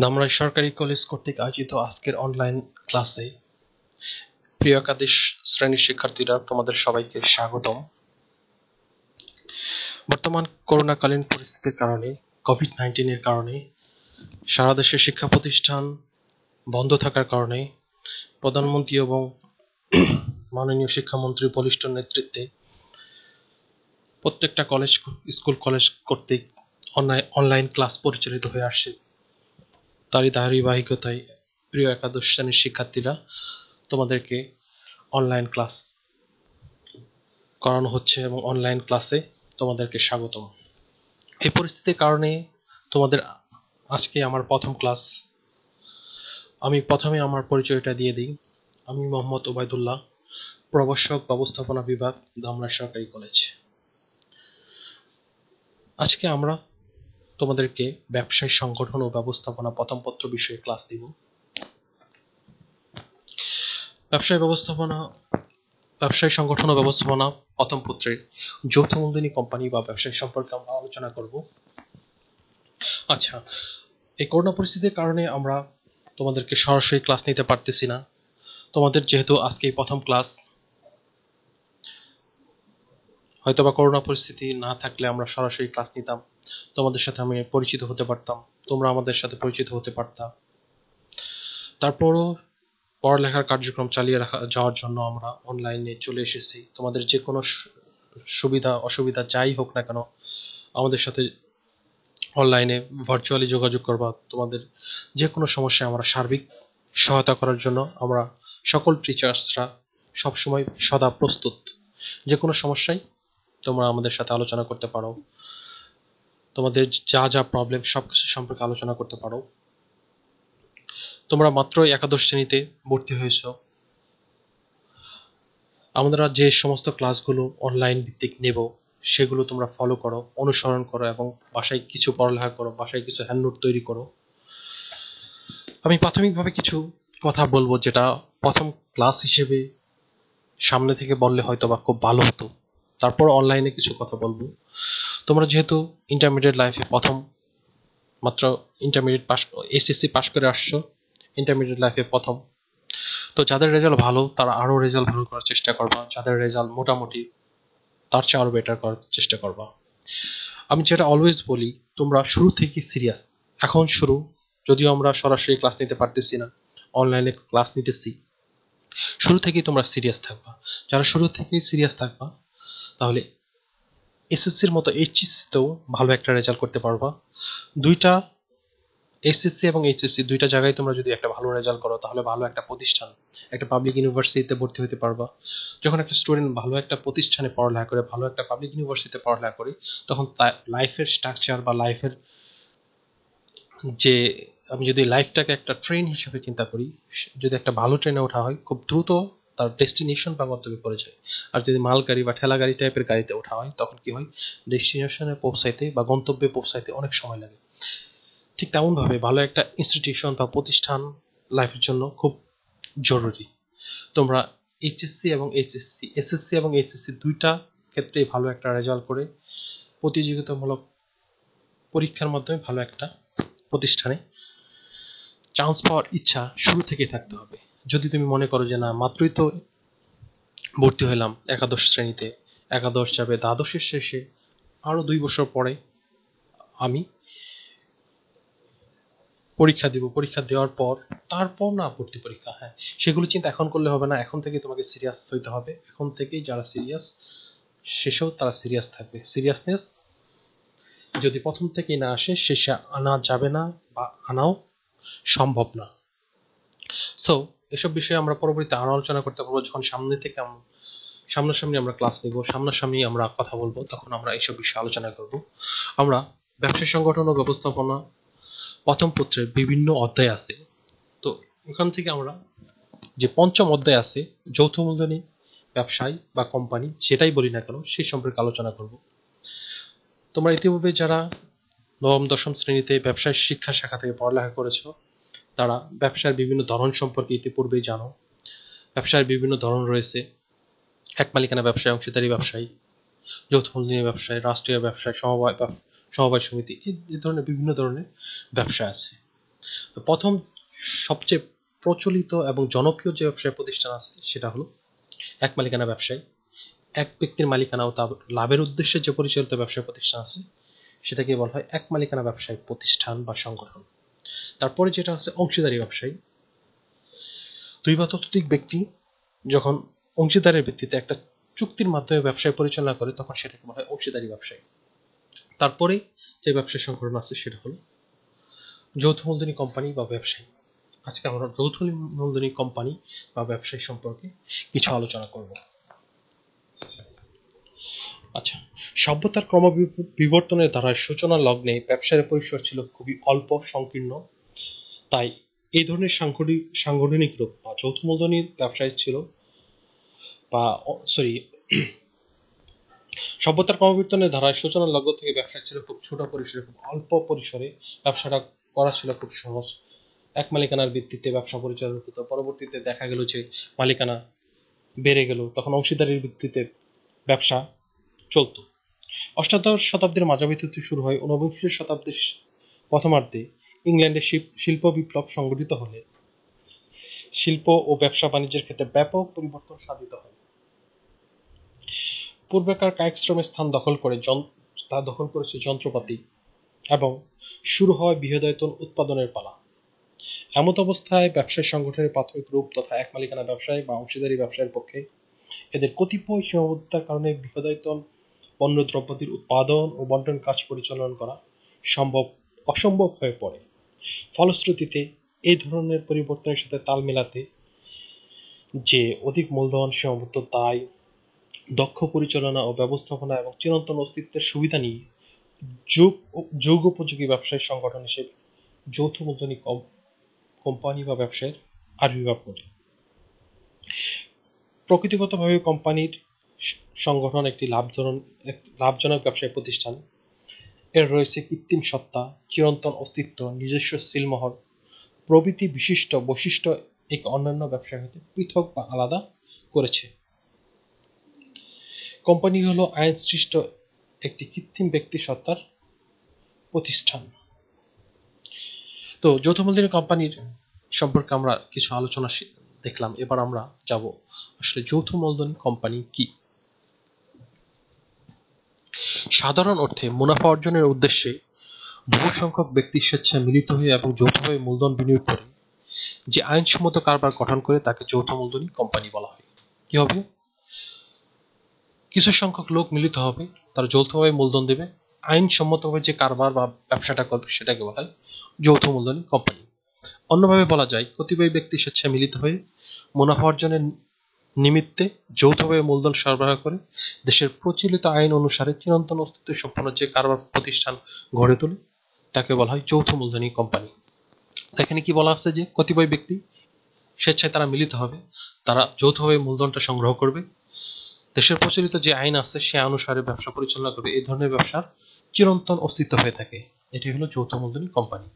ধামরাই সরকারি কলেজ কর্তৃক আয়োজিত আজকের অনলাইন ক্লাসে প্রিয় একাদশ শ্রেণীর শিক্ষার্থীরা, তোমাদের সবাইকে স্বাগতম। বর্তমান করোনাকালীন পরিস্থিতির কারণে, কোভিড-19 এর কারণে সারা দেশের শিক্ষা প্রতিষ্ঠান বন্ধ থাকার কারণে প্রধানমন্ত্রী এবং মাননীয় শিক্ষামন্ত্রীর বলিষ্ঠ নেতৃত্বে প্রত্যেকটা স্কুল কলেজ কর্তৃক অনলাইন ক্লাস পরিচালিত হয়ে আসছে। তারই ধারাবাহিকতায় প্রিয় একাদশ শ্রেণীর শিক্ষার্থীরা, তোমাদেরকে অনলাইন ক্লাস করানো হচ্ছে এবং অনলাইন ক্লাসে তোমাদেরকে স্বাগতম। এই পরিস্থিতির কারণে তোমাদের আজকে আমার প্রথম ক্লাস। আমি প্রথমে আমার পরিচয়টা দিয়ে দিই। আমি মোহাম্মদ ওবায়দুল্লাহ, প্রভাষক ব্যবস্থাপনা বিভাগ, ধামরাই সরকারি কলেজ। আজকে আমরা তোমাদেরকে ব্যবসায় সংগঠন ও ব্যবস্থাপনা প্রথম পত্র বিষয়ে ক্লাস দিব। ব্যবসায় সংগঠন ও ব্যবস্থাপনা প্রথম পত্রের যৌথ মূলধনী কোম্পানি বা ব্যবসায় সম্পর্কে আমরা আলোচনা করব। আচ্ছা, এই করোনা পরিস্থিতির কারণে আমরা তোমাদেরকে সরাসরি ক্লাস নিতে পারতেছি না। তোমাদের যেহেতু আজকে প্রথম ক্লাস, হয়তোবা করোনা পরিস্থিতি না থাকলে আমরা সরাসরি ক্লাস নিতাম, তোমাদের সাথে আমি পরিচিত হতে পারতাম, তোমরা আমাদের সাথে পরিচিত হতে পারতা। তারপরও পড়ালেখার কার্যক্রম চালিয়ে যাওয়ার জন্য আমরা অনলাইনে চলে এসেছি। তোমাদের যে কোনো সুবিধা অসুবিধা যাই হোক না কেন, আমাদের সাথে অনলাইনে ভার্চুয়ালি যোগাযোগ করবা। তোমাদের যে কোনো সমস্যায় আমরা সার্বিক সহায়তা করার জন্য আমরা সকল টিচার্সরা সবসময় সদা প্রস্তুত। যে কোনো সমস্যায় তোমরা আমাদের সাথে আলোচনা করতে পারো, তোমাদের যা যা প্রবলেম সবকিছু সম্পর্কে আলোচনা করতে পারো। তোমরা মাত্রই একাদশ শ্রেণীতে ভর্তি হয়েছ। আমরা যে সমস্ত ক্লাসগুলো অনলাইন ভিত্তিক নেব সেগুলো তোমরা ফলো করো, অনুসরণ করো এবং বাসায় কিছু পড়ালেখা করো, বাসায় কিছু হ্যান্ড নোট তৈরি করো। আমি প্রাথমিকভাবে কিছু কথা বলবো, যেটা প্রথম ক্লাস হিসেবে সামনে থেকে বললে হয়তো বা খুব ভালো হতো। তারপর অনলাইনে কিছু কথা বলবো। তোমরা যেহেতু ইন্টারমিডিয়েট লাইফে প্রথম মাত্র ইন্টারমিডিয়েট পাস, এসএসসি পাস করে আসছো, ইন্টারমিডিয়েট লাইফে প্রথম, তো যাদের রেজাল্ট ভালো তারা আরো রেজাল্ট ভালো করার চেষ্টা করবা, যাদের রেজাল্ট মোটামুটি তার চেয়ে আরো বেটার করার চেষ্টা করবা। আমি যেটা অলওয়েজ বলি, তোমরা শুরু থেকে সিরিয়াস। এখন শুরু, যদিও আমরা সরাসরি ক্লাস নিতে পারতেছি না, অনলাইনে ক্লাস নিতেছি, শুরু থেকেই তোমরা সিরিয়াস থাকবা। যারা শুরু থেকেই সিরিয়াস থাকবা তাহলে এসএসসির মতো এইচএসসিতেও ভালো একটা রেজাল্ট করতে পারবা। দুইটা এসএসসি এবং এইচএসসি দুইটা জায়গায় তোমরা যদি একটা ভালো রেজাল্ট করো তাহলে ভালো একটা প্রতিষ্ঠান, একটা পাবলিক ইউনিভার্সিটিতে ভর্তি হতে পারবা। যখন একটা স্টুডেন্ট ভালো একটা প্রতিষ্ঠানে পড়ালেখা করে, ভালো একটা পাবলিক ইউনিভার্সিটিতে পড়ালেখা করে, তখন তার লাইফের স্ট্রাকচার বা লাইফের যে, আমি যদি লাইফটাকে একটা ট্রেন হিসেবে চিন্তা করি, যদি একটা ভালো ট্রেনে ওঠা হয় খুব দ্রুত তার ডেস্টিনেশন বা গন্তব্যে পৌঁছে যায়। আর যদি মাল গাড়ি বা ঠেলা গাড়ি টাইপের গাড়িতে ওঠা হয় তখন কি হয়, ডেস্টিনেশনে পৌঁছাইতে বা গন্তব্যে পৌঁছাইতে অনেক সময় লাগে। ঠিক তেমনভাবে ভালো একটা ইনস্টিটিউশন বা প্রতিষ্ঠান লাইফের জন্য খুব জরুরি। তোমরা এসএসসি এবং এইচএসসি দুইটা ক্ষেত্রে ভালো একটা রেজাল্ট করে প্রতিযোগিতামূলক পরীক্ষার মাধ্যমে ভালো একটা প্রতিষ্ঠানে চান্স পাওয়ার ইচ্ছা শুরু থেকে থাকতে হবে। যদি তুমি মনে করো যে না, মাত্রই তো ভর্তি হলাম একাদশ শ্রেণীতে, একাদশ যাবে দ্বাদশের শেষে, আরো 2 বছর পরে আমি পরীক্ষা দিব, পরীক্ষা দেওয়ার পর তারপর না ভর্তি পরীক্ষা, হ্যাঁ, সেগুলো চিন্তা এখন করলে হবে না। এখন থেকে তোমাকে সিরিয়াস হইতে হবে। এখন থেকেই যারা সিরিয়াস, শেষেও তারা সিরিয়াস থাকবে। সিরিয়াসনেস যদি প্রথম থেকেই না আসে, শেষে আনা যাবে না বা আনাও সম্ভব না। সো এসব বিষয়ে আমরা পরবর্তীতে আরো আলোচনা করতে পারবো। যখন সামনাসামনি আমরা ক্লাস নিব, সামনাসামনি আমরা কথা বলবো, তখন আমরা এইসব বিষয়ে আলোচনা করব। আমরা ব্যবসায় সংগঠন ও ব্যবস্থাপনা প্রথম পত্রের বিভিন্ন অধ্যায় আছে। তো এখান থেকে আমরা যে পঞ্চম অধ্যায় আছে, যৌথ মূলধনী ব্যবসায় বা কোম্পানি, যেটাই বলি না কেন, সেই সম্পর্কে আলোচনা করব। তোমরা ইতিপূর্বে যারা নবম দশম শ্রেণীতে ব্যবসায় শিক্ষা শাখা থেকে পড়ালেখা করেছো, তারা ব্যবসার বিভিন্ন ধরন সম্পর্কে ইতিপূর্বেই জানো। ব্যবসার বিভিন্ন ধরন রয়েছে: এক মালিকানা ব্যবসায়, অংশীদারি ব্যবসায়, যৌথ মূলধনী ব্যবসায়, রাষ্ট্রীয় ব্যবসায়, সমবায় সমিতি, এই ধরনের বিভিন্ন ধরনের ব্যবসা আছে। তো প্রথম সবচেয়ে প্রচলিত এবং জনপ্রিয় যে ব্যবসায় প্রতিষ্ঠান আছে সেটা হলো এক মালিকানা ব্যবসায়। এক ব্যক্তির মালিকানা ও তার লাভের উদ্দেশ্যে যে পরিচালিত ব্যবসায় প্রতিষ্ঠান আছে সেটাকে বলা হয় এক মালিকানা ব্যবসায়িক প্রতিষ্ঠান বা সংগঠন। তারপরে যেটা আছে অংশীদারি ব্যবসায়ী। দুই বা ততোধিক ব্যক্তি যখন অংশীদারের ভিত্তিতে একটা চুক্তির মাধ্যমে ব্যবসায় পরিচালনা করে তখন সেটাকে বলা হয় অংশীদারি ব্যবসায়ী। তারপরে যে ব্যবসায় সংগঠন আছে সেটা হলো যৌথ মূলধনী কোম্পানি বা ব্যবসায়ী। আজকে আমরা যৌথ মূলধনী কোম্পানি বা ব্যবসায়ী সম্পর্কে কিছু আলোচনা করব। আচ্ছা, সভ্যতার ক্রমবিবর্তনের ধারায় সূচনা লগ্নে ব্যবসায়ের পরিসর ছিল খুবই অল্প সংকীর্ণ। তাই এই ধরনের সাংগঠনিক রূপ বা যৌথ মূলধনী ব্যবসায় ছিল বা সভ্যতার ক্রমবিবর্তনের ধারায় সূচনা লগ্ন থেকে ব্যবসা ছিল খুব ছোট পরিসরে, খুব অল্প পরিসরে ব্যবসাটা করা ছিল খুব সহজ। এক মালিকানার ভিত্তিতে ব্যবসা পরিচালনা হতো। পরবর্তীতে দেখা গেল যে মালিকানা বেড়ে গেল, তখন অংশীদারির ভিত্তিতে ব্যবসা চলতো। অষ্টাদশ শতাব্দীর মাঝামাঝি থেকে শুরু হয় ঊনবিংশ শতাব্দীর প্রথমার্ধে ইংল্যান্ডে শিল্প বিপ্লব সংঘটিত হলে শিল্প ও ব্যবসা বাণিজ্যের ক্ষেত্রে ব্যাপক পরিবর্তন সাধিত হয়। পূর্বেকার কায়িক শ্রমের স্থান দখল করেছে যন্ত্রপাতি এবং শুরু হয় বৃহদায়তন উৎপাদনের পালা। এমত অবস্থায় ব্যবসায় সংগঠনের প্রাথমিক রূপ তথা এক মালিকানা ব্যবসায় বা অংশীদারি ব্যবসায়ের পক্ষে এদের কতিপয় সীমাবদ্ধতার কারণে বৃহদায়তন পণ্য দ্রব্যাদির উৎপাদন ও বন্টন কাজ পরিচালনা করা অসম্ভব হয়ে পড়ে। ফলশ্রুতিতে এই ধরনের পরিবর্তনের সাথে তাল মেলাতে যে অধিক মূলধন, সীমাবদ্ধ দায়, দক্ষ পরিচালনা ও ব্যবস্থাপনা এবং চিরন্তন অস্তিত্বের সুবিধা নিয়ে যুগোপযোগী ব্যবসায়ী সংগঠন হিসেবে যৌথ মূলধনী কোম্পানি বা ব্যবসায়ের আবির্ভাব ঘটে। প্রকৃতিগতভাবে কোম্পানির সংগঠন একটি লাভজনক ব্যবসায়ী প্রতিষ্ঠান। এর রয়েছে কৃত্রিম সত্তা, চিরন্তন অস্তিত্ব, নিজস্ব সিলমোহর প্রভৃতি বিশিষ্ট বৈশিষ্ট্য একে অন্যান্য ব্যবসা হতে পৃথক বা আলাদা করেছে। কোম্পানি হলো আইন সৃষ্ট একটি কৃত্রিম ব্যক্তি সত্তার প্রতিষ্ঠান। তো যৌথ মূলধনী কোম্পানির সম্পর্কে আমরা কিছু আলোচনা দেখলাম। এবার আমরা যাব আসলে যৌথ মূলধনী কোম্পানি কি। সাধারণ অর্থে মুনাফা অর্জনের উদ্দেশ্যে বহু সংখ্যক ব্যক্তি স্বেচ্ছায় মিলিত হয়ে এবং যৌথভাবে মূলধন বিনিয়োগ করে যে আইনসম্মত কারবার গঠন করে তাকে যৌথ মূলধনী কোম্পানি বলা হয়। কি হবে? কিছু সংখ্যক লোক মিলিত হবে, তারা যৌথভাবে মূলধন দেবে, আইনসম্মতভাবে যে কারবার বা ব্যবসাটা করবে সেটাকে বলা হয় যৌথ মূলধনী কোম্পানি। অন্যভাবে বলা যায়, কতিপয় ব্যক্তি স্বেচ্ছায় মিলিত হয়ে মুনাফা অর্জনের নিমিত্তে যৌথভাবে মূলধন সরবরাহ করে দেশের প্রচলিত আইন অনুসারে চিরন্তন অস্তিত্ব সম্পন্ন যে কারবার প্রতিষ্ঠান গড়ে তোলে তাকে বলা হয় যৌথ মূলধনী কোম্পানি। এখানে কি বলা আছে যে কতিপয় ব্যক্তি স্বেচ্ছায় তারা মিলিত হবে, তারা যৌথভাবে মূলধনটা সংগ্রহ করবে, দেশের প্রচলিত যে আইন আছে সে অনুসারে ব্যবসা পরিচালনা করবে। এই ধরনের ব্যবসার চিরন্তন অস্তিত্ব হয়ে থাকে। এটি হলো যৌথ মূলধনী কোম্পানি।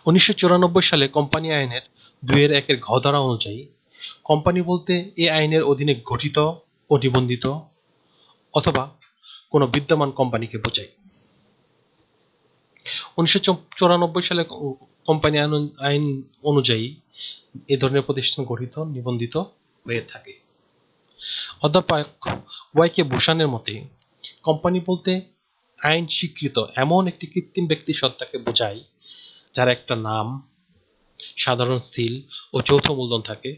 1994 সালে কোম্পানি আইনের 2(1) ঘ ধারা অনুযায়ী কোম্পানি বলতে এ আইনের অধীনে গঠিত ও নিবন্ধিত অথবা কোনো বিদ্যমান কোম্পানিকে বোঝায়। 1994 সালে কোম্পানি আইন অনুযায়ী এ ধরনের প্রতিষ্ঠান গঠিত, নিবন্ধিত হয়ে থাকে। অধ্যাপক ওয়াই কে ভূষণের মতে কোম্পানি বলতে আইন স্বীকৃত এমন একটি কৃত্রিম ব্যক্তি সত্তাকে বোঝায় যার একটা নাম, সাধারণ স্থির ও যৌথ মূলধন থাকে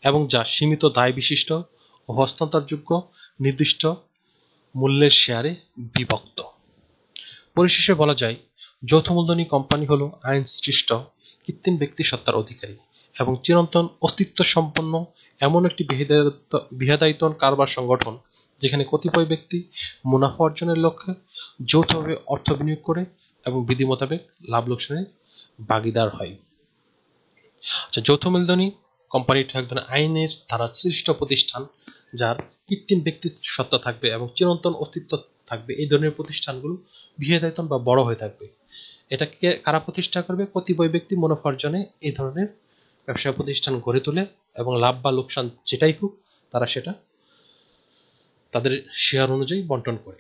এবং যা সীমিত দায় বিশিষ্ট ও হস্তান্তরযোগ্য নির্দিষ্ট মূল্যের শেয়ারে বিভক্ত। পরিশেষে বলা যায়, যৌথ মূলধনী কোম্পানি হলো আইন সৃষ্ট কৃত্রিম ব্যক্তি সত্তার অধিকারী এবং চিরন্তন অস্তিত্ব সম্পন্ন এমন একটি বৃহদায়তন কারবার সংগঠন যেখানে কতিপয় ব্যক্তি মুনাফা অর্জনের লক্ষ্যে যৌথভাবে অর্থ বিনিয়োগ করে এবং বিধি মোতাবেক লাভ লোকসানের ভাগীদার হয়। যৌথ মূলধনী কোম্পানিটা এক ধরনের আইনের দ্বারা সৃষ্ট প্রতিষ্ঠান যার কৃত্রিম ব্যক্তি সত্তা থাকবে এবং চিরন্তন অস্তিত্ব থাকবে। এই ধরনের প্রতিষ্ঠানগুলো বৃহদায়তন বা বড় হয়ে থাকবে। এটাকে কারা প্রতিষ্ঠা করবে? কতিপয় ব্যক্তি মুনাফা অর্জনে এই ধরনের ব্যবসা প্রতিষ্ঠান গড়ে তোলে এবং লাভ বা লোকসান যেটাই হোক তারা সেটা তাদের শেয়ার অনুযায়ী বন্টন করে।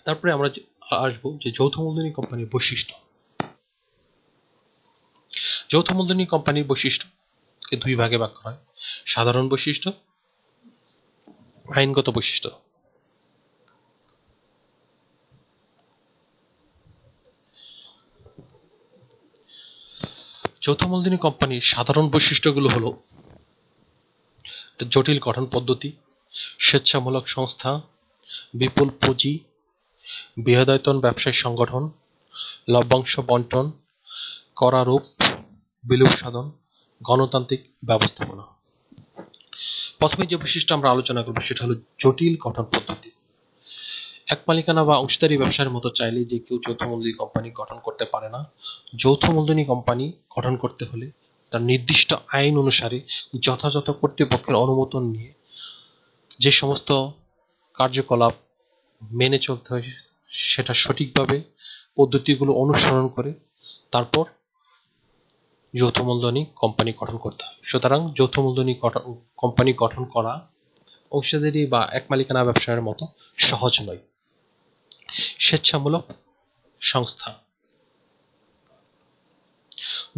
তারপরে আমরা আসবো যে যৌথ মূলধনী কোম্পানির বৈশিষ্ট্য। যৌথ মূলধনী কোম্পানির বৈশিষ্ট্যকে দুই ভাগে ভাগ করা হয়: সাধারণ বৈশিষ্ট্য, আইনগত বৈশিষ্ট্য। যৌথ মূলধনী কোম্পানির সাধারণ বৈশিষ্ট্যগুলো হলো জটিল গঠন পদ্ধতি, স্বেচ্ছামূলক সংস্থা, বিপুল পুঁজি, বৃহদায়তন ব্যবসায়িক সংগঠন, লভ্যাংশ বণ্টন, করারোপ, বিলোপ সাধন, গণতান্ত্রিক ব্যবস্থাপনা। প্রথমে যে বৈশিষ্ট্য আমরা আলোচনা করব সেটা হলো জটিল গঠন পদ্ধতি। এক মালিকানা বা অংশীদারি ব্যবসার মতো চাইলে যে কেউ যৌথ মূলধনী কোম্পানি গঠন করতে পারে না। যৌথ মূলধনী কোম্পানি গঠন করতে হলে তার নির্দিষ্ট আইন অনুসারে যথাযথ কর্তৃপক্ষের অনুমোদন নিয়ে যে সমস্ত কার্যকলাপ মেনে চলতে হয় সেটা সঠিকভাবে পদ্ধতিগুলো অনুসরণ করে তারপর যৌথ মূলধনী কোম্পানি গঠন করতে হয়। সুতরাং যৌথ মূলধনী কোম্পানি গঠন করা অংশীদারি বা এক মালিকানা ব্যবসায়ের মতো সহজ নয়। স্বেচ্ছামূলক সংস্থা।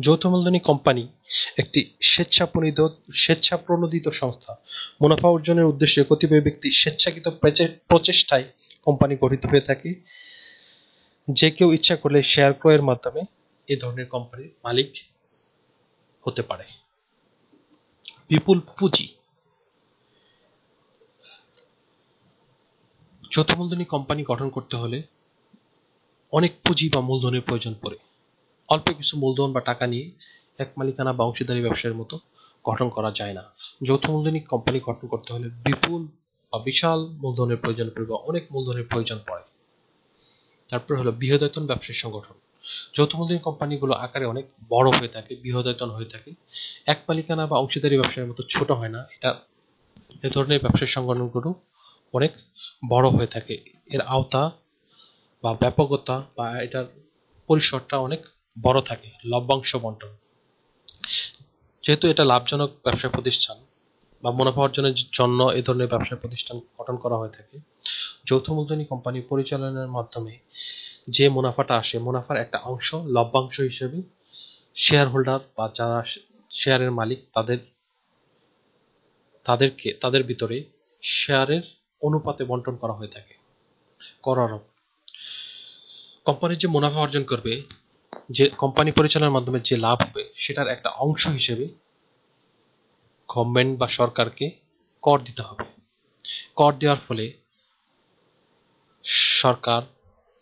যৌথ মূলধনী কোম্পানি একটি স্বেচ্ছাপ্রণোদিত সংস্থা। মুনাফা অর্জনের উদ্দেশ্যে কতিপয় ব্যক্তি স্বেচ্ছাকৃত প্রচেষ্টায় কোম্পানি গঠিত হয়ে থাকে। যে কেউ ইচ্ছা করলে শেয়ার ক্রয়ের মাধ্যমে এ ধরনের কোম্পানির মালিক হতে পারে। বিপুল পুঁজি। যৌথ মূলধনী কোম্পানি গঠন করতে হলে অনেক পুঁজি বা মূলধনের প্রয়োজন পড়ে। অল্প কিছু মূলধন বা টাকা নিয়ে এক মালিকানা বা অংশীদারি ব্যবসায়ের মতো গঠন করা যায় না। যৌথ মূলধনী কোম্পানি গঠন করতে হলে বিপুল বা বিশাল মূলধনের প্রয়োজন পড়ে বা অনেক মূলধনের প্রয়োজন পড়ে। তারপর হলো বৃহদায়তন ব্যবসায়িক সংগঠন। যৌথ মূলধনী কোম্পানিগুলো আকারে অনেক বড় হয়ে থাকে, বৃহদায়তন হয়ে থাকে, এক মালিকানা বা অংশীদারি ব্যবসায়ের মতো ছোট হয় না। এ ধরনের ব্যবসায়িক সংগঠনগুলো অনেক বড় হয়ে থাকে। এর আওতা বা ব্যাপকতা বা এটার পরিসরটা অনেক বড় থাকে। লভ্যাংশ বণ্টন। যেহেতু এটা লাভজনক ব্যবসা প্রতিষ্ঠান বা মুনাফা অর্জনের জন্য এ ধরনের ব্যবসা প্রতিষ্ঠান গঠন করা হয়ে থাকে, যৌথ মূলধনী কোম্পানি পরিচালনার মাধ্যমে যে মুনাফাটা আসে, মুনাফার একটা অংশ লভ্যাংশ হিসেবে শেয়ার হোল্ডার বা যারা শেয়ারের মালিক তাদের ভিতরে শেয়ারের অনুপাতে বণ্টন করা হয়ে থাকে। করারোপ। কোম্পানি যে মুনাফা অর্জন করবে, যে কোম্পানি পরিচালনার মাধ্যমে যে লাভ হবে সেটার একটা অংশ হিসেবে গভর্নমেন্ট বা সরকারকে কর দিতে হবে। কর দেওয়ার ফলে সরকার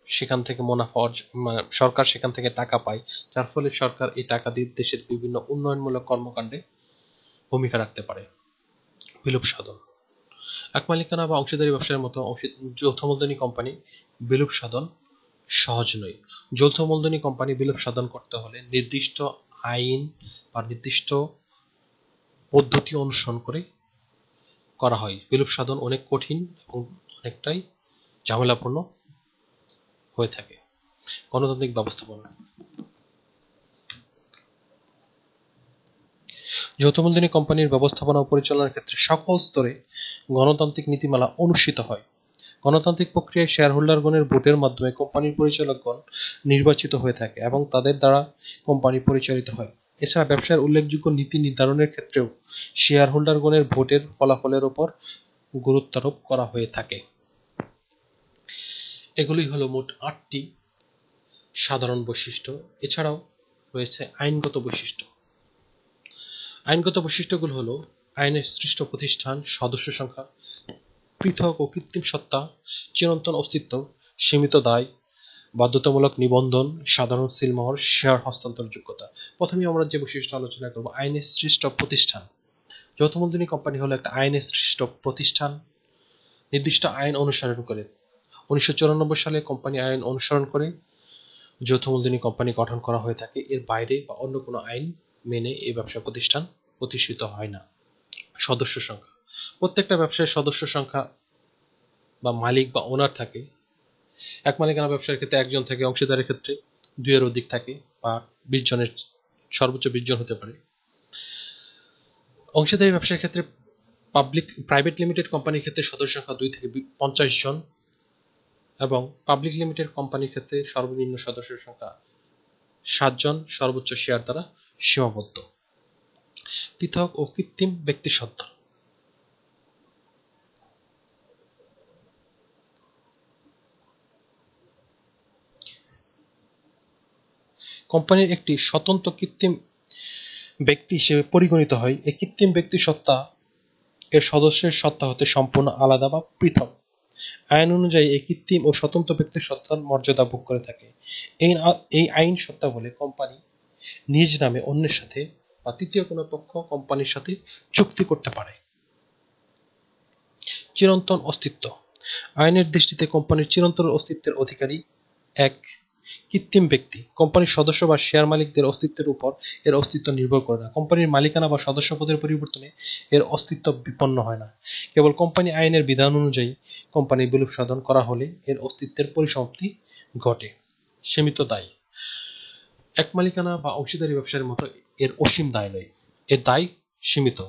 সেখান থেকে সরকার সেখান থেকে টাকা পায়, যার ফলে সরকার এই টাকা দিয়ে দেশের বিভিন্ন উন্নয়নমূলক কর্মকাণ্ডে ভূমিকা রাখতে পারে। বিলোপ সাধন। এক মালিকানা বা অংশীদারি ব্যবসার মতো যৌথ মূলধনী কোম্পানি বিলোপ সাধন সহজ নয়। যৌথ মূলধনী কোম্পানি বিলোপ সাধন করতে হলে নির্দিষ্ট আইন বা নির্দিষ্ট পদ্ধতি অনুসরণ করে করা হয়। বিলোপ সাধন অনেক কঠিন এবং অনেকটাই ঝামেলাপূর্ণ হয়ে থাকে। গণতান্ত্রিক ব্যবস্থাপনা। যৌথ মূলধনী কোম্পানির ব্যবস্থাপনা ও পরিচালনার ক্ষেত্রে সকল স্তরে গণতান্ত্রিক নীতিমালা অনুসৃত হয়। গণতান্ত্রিক প্রক্রিয়ায় শেয়ার হোল্ডারগণের ভোটের মাধ্যমে কোম্পানির পরিচালকগণ নির্বাচিত হয়ে থাকে এবং তাদের দ্বারা কোম্পানি পরিচালিত হয়। এছাড়া ব্যবসার উল্লেখযোগ্য নীতি নির্ধারণের ক্ষেত্রেও শেয়ার হোল্ডারগণের ভোটের ফলাফলের উপর গুরুত্বারোপ করা হয়ে থাকে। এগুলি হলো মোট 8টি সাধারণ বৈশিষ্ট্য। এছাড়াও রয়েছে আইনগত বৈশিষ্ট্য। আইনগত বৈশিষ্ট্যগুলো হলো আইনের সৃষ্ট প্রতিষ্ঠান, সদস্য সংখ্যা, পৃথক ও কৃত্রিম সত্তা, চিরন্তন অস্তিত্ব, সীমিত দায়, বাধ্যতামূলক নিবন্ধন, সাধারণ সিলমোহর, শেয়ার হস্তান্তর যোগ্যতা। প্রথমে আমরা যে বৈশিষ্ট্য আলোচনা করব, আইনের সৃষ্ট প্রতিষ্ঠান। যৌথ মূলধনী কোম্পানি হলো একটা আইনের সৃষ্ট প্রতিষ্ঠান, নির্দিষ্ট আইন অনুসরণ করে। 1994 সালে কোম্পানি আইন অনুসরণ করে যৌথ মূলধনী কোম্পানি গঠন করা হয়ে থাকে। এর বাইরে বা অন্য কোনো আইন মেনে এই ব্যবসা প্রতিষ্ঠান প্রতিষ্ঠিত হয় না। সদস্য সংখ্যা। প্রত্যেকটা ব্যবসায়ের সদস্য সংখ্যা বা মালিক বা ওনার থাকে। এক মালিকানা ব্যবসার ক্ষেত্রে একজন থাকে, অংশীদারের ক্ষেত্রে 2-এর অধিক থাকে বা 20 জনের সর্বোচ্চ 20 জন হতে পারে। অংশীদারি ব্যবসার ক্ষেত্রে প্রাইভেট লিমিটেড কোম্পানির ক্ষেত্রে সদস্য সংখ্যা 2 থেকে 50 জন এবং পাবলিক লিমিটেড কোম্পানির ক্ষেত্রে সর্বনিম্ন সদস্য সংখ্যা 7 জন, সর্বোচ্চ শেয়ার দ্বারা সীমাবদ্ধ। পৃথক ও কৃত্রিম ব্যক্তিসত্তা। কোম্পানির একটি স্বতন্ত্র কৃত্রিম ব্যক্তি হিসেবে পরিগণিত হয়। এই কৃত্রিম ব্যক্তিসত্তা এর সদস্যের সত্তা হতে সম্পূর্ণ আলাদা বা পৃথক। আইন অনুযায়ী এই কৃত্রিম ও স্বতন্ত্র ব্যক্তিসত্তার মর্যাদা ভোগ করে থাকে। এই আইন সত্তা বলে কোম্পানি নিজ নামে অন্যের সাথে বা তৃতীয় কোনো পক্ষ কোম্পানির সাথে চুক্তি করতে পারে। চিরন্তন অস্তিত্ব। আইনের দৃষ্টিতে কোম্পানির চিরন্তন অস্তিত্বের অধিকারী এক কৃত্রিম ব্যক্তি। কোম্পানির সদস্য বা শেয়ার মালিকদের অস্তিত্বের উপর এর অস্তিত্ব নির্ভর করে না। কোম্পানির মালিকানা বা সদস্যপদের পরিবর্তনে এর অস্তিত্ব বিপন্ন হয় না। কেবল কোম্পানি আইনের বিধান অনুযায়ী কোম্পানি বিলুপ সাধন করা হলে এর অস্তিত্বের পরিসমাপ্তি ঘটে। সীমিত দায়। এক মালিকানা বা অংশীদারি ব্যবসার মতো এর অসীম দায় নয়, এর দায় সীমিত।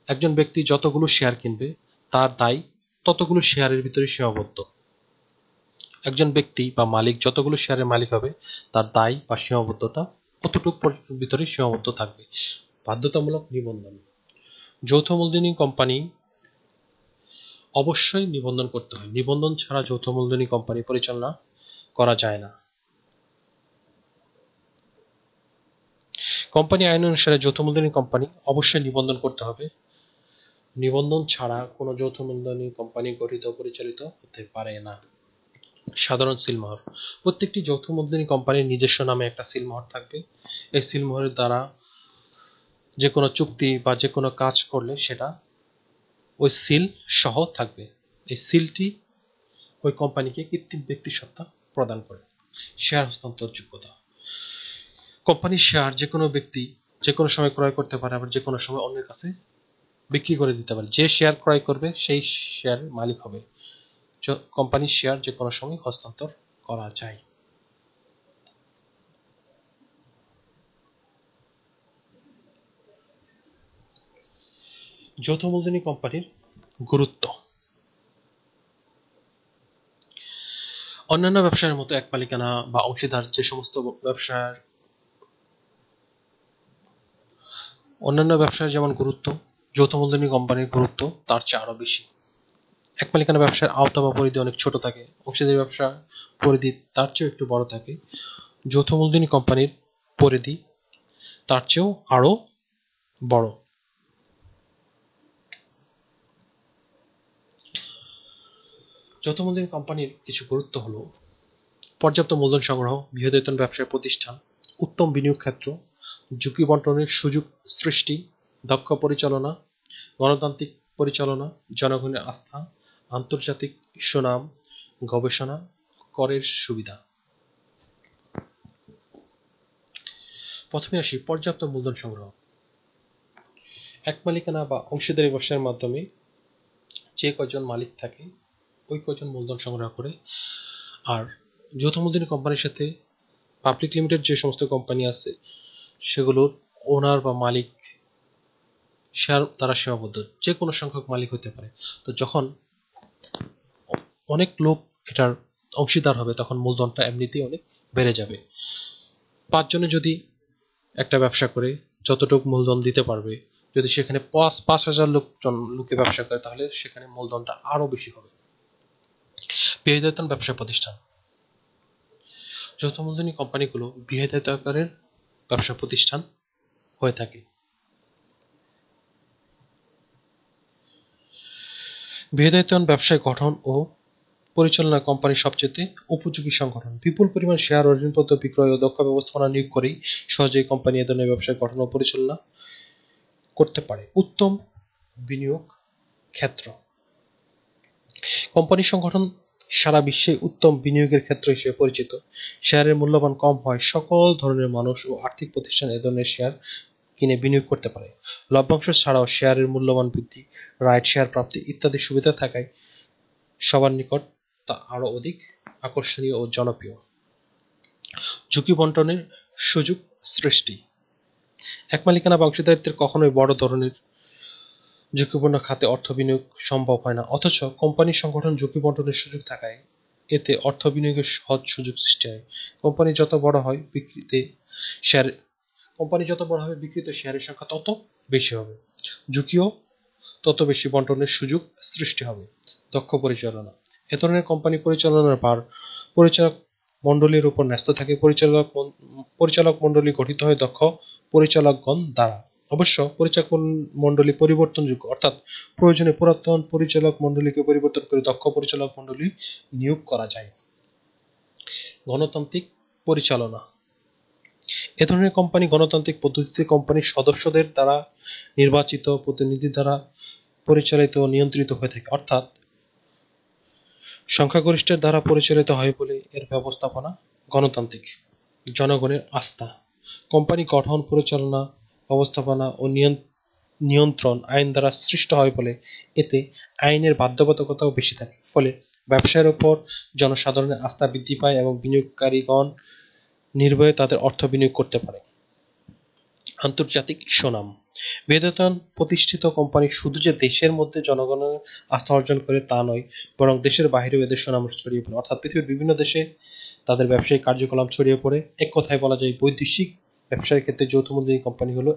একজন ব্যক্তি যতগুলো শেয়ার কিনবে তার দায় ততগুলো শেয়ারের ভিতরে সীমাবদ্ধ। একজন ব্যক্তি বা মালিক যতগুলো শেয়ারের মালিক হবে তার দায় বা সীমাবদ্ধতা ততটুকু ভিতরে সীমাবদ্ধ থাকবে। বাধ্যতামূলক নিবন্ধন। যৌথ মূলধনী কোম্পানি অবশ্যই নিবন্ধন করতে হয়। নিবন্ধন ছাড়া যৌথ মূলধনী কোম্পানি পরিচালনা করা যায় না। কোম্পানি আইন অনুসারে যৌথ মূলধনী কোম্পানি অবশ্যই নিবন্ধন করতে হবে। নিবন্ধন ছাড়া কোনো যৌথ মূলধনী কোম্পানি গঠিত পরিচালিত হতে পারে না। সাধারণ সিলমোহর। প্রত্যেকটি যৌথ মূলধনী কোম্পানির নিজস্ব নামে একটা সিলমোহর থাকবে। এই সিলমোহরের দ্বারা যে কোনো চুক্তি বা যে কোনো কাজ করলে সেটা ওই সিল সহ থাকবে। এই সিলটি ওই কোম্পানিকে কৃত্রিম ব্যক্তিসত্তা প্রদান করে। শেয়ার হস্তান্তর যোগ্যতা। কোম্পানির শেয়ার যে কোনো ব্যক্তি যে কোনো সময় ক্রয় করতে পারে, আবার যে কোনো সময় অন্যের কাছে বিক্রি করে দিতে পারে। যে শেয়ার ক্রয় করবে সেই শেয়ারের মালিক হবে। কোম্পানির শেয়ার যে কোনো সময় হস্তান্তর করা যায়। যৌথ মূলধনী কোম্পানির গুরুত্ব। অন্যান্য ব্যবসার মতো এক মালিকানা বা অংশীদার যে সমস্ত অন্যান্য ব্যবসার যেমন গুরুত্ব, যৌথ মূলধনী কোম্পানির গুরুত্ব তার চেয়ে আরো বেশি। এক মালিকানা ব্যবসার আওতা বা পরিধি অনেক ছোট থাকে, অংশীদারি ব্যবসা পরিধি তার চেয়েও একটু বড় থাকে। যৌথ মূলধনী কোম্পানির পরিধি তার চেয়েও আরো বড়। যৌথ মূলধনী কোম্পানির কিছু গুরুত্ব হলো: পর্যাপ্ত মূলধন সংগ্রহ, বৃহদায়তন ব্যবসায় প্রতিষ্ঠান, উত্তম বিনিয়োগ ক্ষেত্র, ঝুঁকি বন্টনের সুযোগ সৃষ্টি, দক্ষ পরিচালনা, গণতান্ত্রিক পরিচালনা, জনগণের আস্থা, আন্তর্জাতিক সুনাম, গবেষণা, করের সুবিধা। প্রথমে আসি পর্যাপ্ত মূলধন সংগ্রহ। এক মালিকানা বা অংশীদারি ব্যবসার মাধ্যমে যে কয়জন মালিক থাকে ওই কয়জন মূলধন সংগ্রহ করে। আর যৌথ মূলধনী কোম্পানির সাথে পাবলিক লিমিটেড যে সমস্ত কোম্পানি আছে সেগুলোর ওনার বা মালিক শেয়ার তারা সীমাবদ্ধ, যে কোনো সংখ্যক মালিক হতে পারে। তো যখন অনেক লোক এটার অংশীদার হবে তখন মূলধনটা এমনিতেই অনেক বেড়ে যাবে। 5 জনে যদি একটা ব্যবসা করে যতটুকু মূলধন দিতে পারবে, যদি সেখানে 5,000 লোকে ব্যবসা করে তাহলে সেখানে মূলধনটা আরো বেশি হবে। বৃহদায়তন ব্যবসা প্রতিষ্ঠান। যৌথ মূলধনী কোম্পানিগুলো বৃহদায়িত আকারের ব্যবসা প্রতিষ্ঠান হয়ে থাকে। বৃহদায়তন ব্যবসায় গঠন ও পরিচালনা কোম্পানির সবচেয়ে উপযোগী সংগঠন। বিপুল পরিমাণ শেয়ার ও ঋণপত্র বিক্রয় ও দক্ষ ব্যবস্থাপনা নিয়োগ করেই সহজেই কোম্পানি এ ধরনের ব্যবসায় গঠন ও পরিচালনা করতে পারে। উত্তম বিনিয়োগ ক্ষেত্র। কোম্পানি সংগঠন সারা বিশ্বে উত্তম বিনিয়োগের ক্ষেত্র হিসেবে পরিচিত। শেয়ারের মূল্যমান কম হয়, সকল ধরনের মানুষ ও আর্থিক প্রতিষ্ঠান এ ধরনের শেয়ার কিনে বিনিয়োগ করতে পারে। লভ্যাংশ ছাড়াও শেয়ারের মূল্যমান বৃদ্ধি, রাইট শেয়ার প্রাপ্তি ইত্যাদি সুবিধা থাকায় সবার নিকট তা আরো অধিক আকর্ষণীয় ও জনপ্রিয়। ঝুঁকি বন্টনের সুযোগ সৃষ্টি। এক মালিকানা বা অংশীদারিত্বের কখনোই বড় ধরনের ঝুঁকিপূর্ণ খাতে অর্থ বিনিয়োগ সম্ভব হয় না, অথচ কোম্পানি সংগঠন ঝুঁকি বন্টনের সুযোগ থাকায় এতে অর্থ বিনিয়োগের সহজ সুযোগ সৃষ্টি হয়। কোম্পানি যত বড় হয় বিক্রিতে শেয়ার কোম্পানি যত বড় হবে বিক্রিত শেয়ারের সংখ্যা তত বেশি হবে, ঝুঁকিও তত বেশি বন্টনের সুযোগ সৃষ্টি হবে। দক্ষ পরিচালনা। এ ধরনের কোম্পানি পরিচালনার ভার পরিচালক মণ্ডলীর উপর ন্যস্ত থাকে। পরিচালক মণ্ডলী গঠিত হয় দক্ষ পরিচালকগণ দ্বারা। অবশ্য পরিচালক মণ্ডলী পরিবর্তনযোগ্য, অর্থাৎ প্রয়োজনে পুরাতন পরিচালক মণ্ডলীকে পরিবর্তন করে দক্ষ পরিচালক মণ্ডলী নিয়োগ করা যায়। গণতান্ত্রিক পরিচালনা। এ ধরনের কোম্পানি গণতান্ত্রিক পদ্ধতিতে কোম্পানির সদস্যদের দ্বারা নির্বাচিত প্রতিনিধি দ্বারা পরিচালিত ও নিয়ন্ত্রিত হয়ে থাকে, অর্থাৎ সংখ্যাগরিষ্ঠের দ্বারা পরিচালিত হয় বলে এর ব্যবস্থাপনা গণতান্ত্রিক। জনগণের আস্থা। কোম্পানি গঠন, পরিচালনা, ব্যবস্থাপনা ও নিয়ন্ত্রণ আইন দ্বারা সৃষ্ট হয় বলে এতে আইনের বাধ্যবাধকতাও বেশি থাকে। ফলে ব্যবসায়ের উপর জনসাধারণের আস্থা বৃদ্ধি পায় এবং বিনিয়োগকারীগণ নির্ভয়ে তাদের অর্থ বিনিয়োগ করতে পারে। আন্তর্জাতিক সুনাম। বেতন প্রতিষ্ঠিত কোম্পানি শুধু যে দেশের মধ্যে জনগণের আস্থা অর্জন করে তা নয়, বরং দেশের বাইরেও এদের সুনাম ছড়িয়ে পড়ে, অর্থাৎ পৃথিবীর বিভিন্ন দেশে তাদের ব্যবসায়িক কার্যকলাপ ছড়িয়ে পড়ে। এক কথায় বলা যায়, বৈদেশিক ব্যবসার ক্ষেত্রে যৌথ মূলধনী কোম্পানি হলো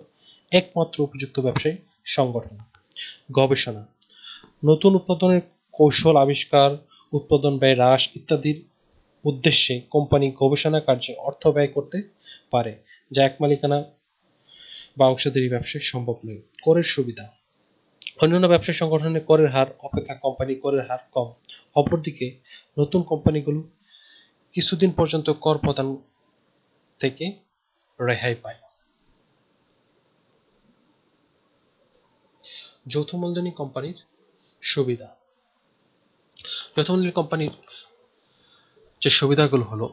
একমাত্র উপযুক্ত ব্যবসায়ী সংগঠন। গবেষণা। নতুন উৎপাদনের কৌশল আবিষ্কার, উৎপাদন ব্যয় হ্রাস ইত্যাদির উদ্দেশ্যে কোম্পানি গবেষণা কার্যে অর্থ ব্যয় করতে পারে, যা এক মালিকানা বা অংশীদারি ব্যবসায় সম্ভব নয়। করের সুবিধা। অন্যান্য ব্যবসায়ী সংগঠনের করের হার অপেক্ষা কোম্পানির করের হার কম। অপরদিকে নতুন কোম্পানিগুলো কিছুদিন পর্যন্ত কর প্রদান থেকে রেহাই পায়। যৌথ মূলধনী কোম্পানির সুবিধা। যৌথ মূলধনী কোম্পানির যে সুবিধাগুলো হলো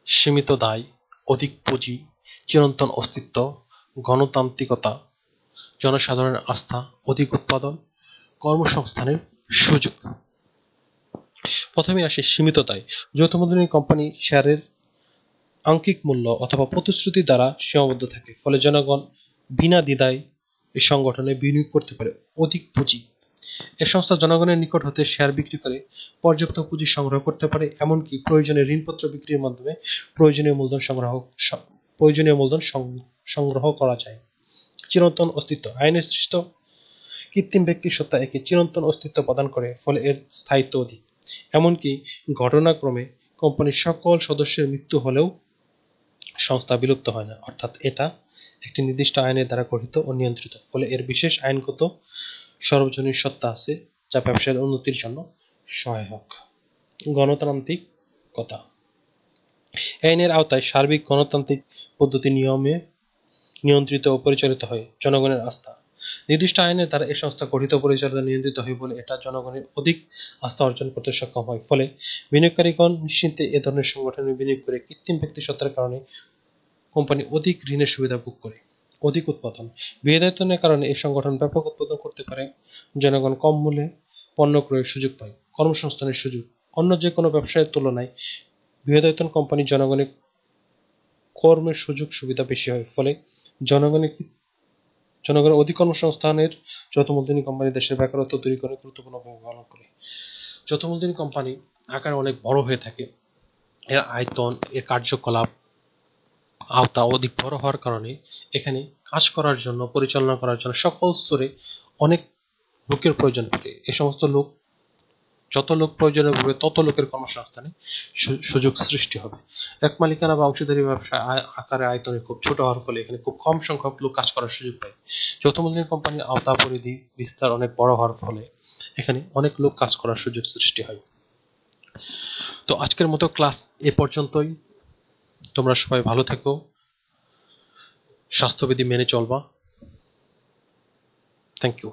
সীমিত দায়, অধিক পুঁজি, চিরন্তন অস্তিত্ব, গণতান্ত্রিকতা, জনসাধারণের আস্থা, অধিক উৎপাদন, কর্মসংস্থানের সুযোগ। প্রথমে আসে সীমিত দায়। যৌথ মূলধনী কোম্পানি শেয়ারের আঙ্কিক মূল্য অথবা প্রতিশ্রুতি দ্বারা সীমাবদ্ধ থাকে, ফলে জনগণ বিনা দ্বিধায় এই সংগঠনে বিনিয়োগ করতে পারে। অধিক পুঁজি। এ সংস্থা জনগণের নিকট হতে শেয়ার বিক্রি করে পর্যাপ্ত পুঁজি সংগ্রহ করতে পারে, এমনকি প্রয়োজনে ঋণপত্র বিক্রির মাধ্যমে প্রয়োজনীয় মূলধন সংগ্রহ করা যায়। চিরন্তন অস্তিত্ব। আইনের সৃষ্ট কৃত্রিম ব্যক্তির সত্তা একে চিরন্তন অস্তিত্ব প্রদান করে, ফলে এর স্থায়িত্ব অধিক। এমনকি ঘটনাক্রমে কোম্পানির সকল সদস্যের মৃত্যু হলেও সংস্থা বিলুপ্ত হয় না, অর্থাৎ এটা একটি নির্দিষ্ট আইনের দ্বারা গঠিত ও নিয়ন্ত্রিত, ফলে এর বিশেষ আইনগত সর্বজনীন সত্তা আছে যা ব্যবসায়ের উন্নতির জন্য সহায়ক। গণতান্ত্রিকতা। আইনের আওতায় সার্বিক গণতান্ত্রিক পদ্ধতি নিয়মে নিয়ন্ত্রিত ও পরিচালিত হয়। জনগণের আস্থা। নির্দিষ্ট আইনের দ্বারা এই সংস্থা গঠিত, পরিচালিত, নিয়ন্ত্রিত হয় বলে এটা জনগণের অধিক আস্থা অর্জন করতে সক্ষম হয়। ফলে বিনিয়োগকারীগণ নিশ্চিন্তে এ ধরনের সংগঠনে বিনিয়োগ করে। কৃত্রিম ব্যক্তিসত্তার কারণে কোম্পানি অধিক ঋণের সুবিধা ভোগ করে। অধিক উৎপাদন। বৃহদায়তনের কারণে এই সংগঠন ব্যাপক উৎপাদন করতে পারে, জনগণ কম মূল্যে পণ্য ক্রয়ের সুযোগ পায়। কর্মসংস্থানের সুযোগ। অন্য যে কোনো ব্যবসায়ের তুলনায় বৃহদায়তন কোম্পানি জনগণের কর্মের সুযোগ সুবিধা বেশি হয়, ফলে জনগণের অধিক কর্মসংস্থানের যৌথ মূলধনী কোম্পানি দেশের বেকারত্ব দূরীকরণে গুরুত্বপূর্ণ ভূমিকা পালন করে। যৌথ মূলধনী কোম্পানি আকারে অনেক বড় হয়ে থাকে, এর আয়তন, এর কার্যকলাপ আওতা অধিক বড় হওয়ার কারণে এখানে কাজ করার জন্য, পরিচালনা করার জন্য সকল স্তরে অনেক লোকের প্রয়োজন পড়ে। এ সমস্ত লোক, যত লোক প্রয়োজন হবে তত লোকের কর্মসংস্থানে সুযোগ সৃষ্টি হবে। এক মালিকানা বা অংশীদারি ব্যবসা আকারে আয়তনে খুব ছোট হওয়ার ফলে এখানে খুব কম সংখ্যক লোক কাজ করার সুযোগ পায়। যৌথ মূলধনী কোম্পানির আওতা পরিধি বিস্তার অনেক বড় হওয়ার ফলে এখানে অনেক লোক কাজ করার সুযোগ সৃষ্টি হয়। তো আজকের মতো ক্লাস এ পর্যন্তই। তোমরা সবাই ভালো থেকো, স্বাস্থ্যবিধি মেনে চলবা। Thank you.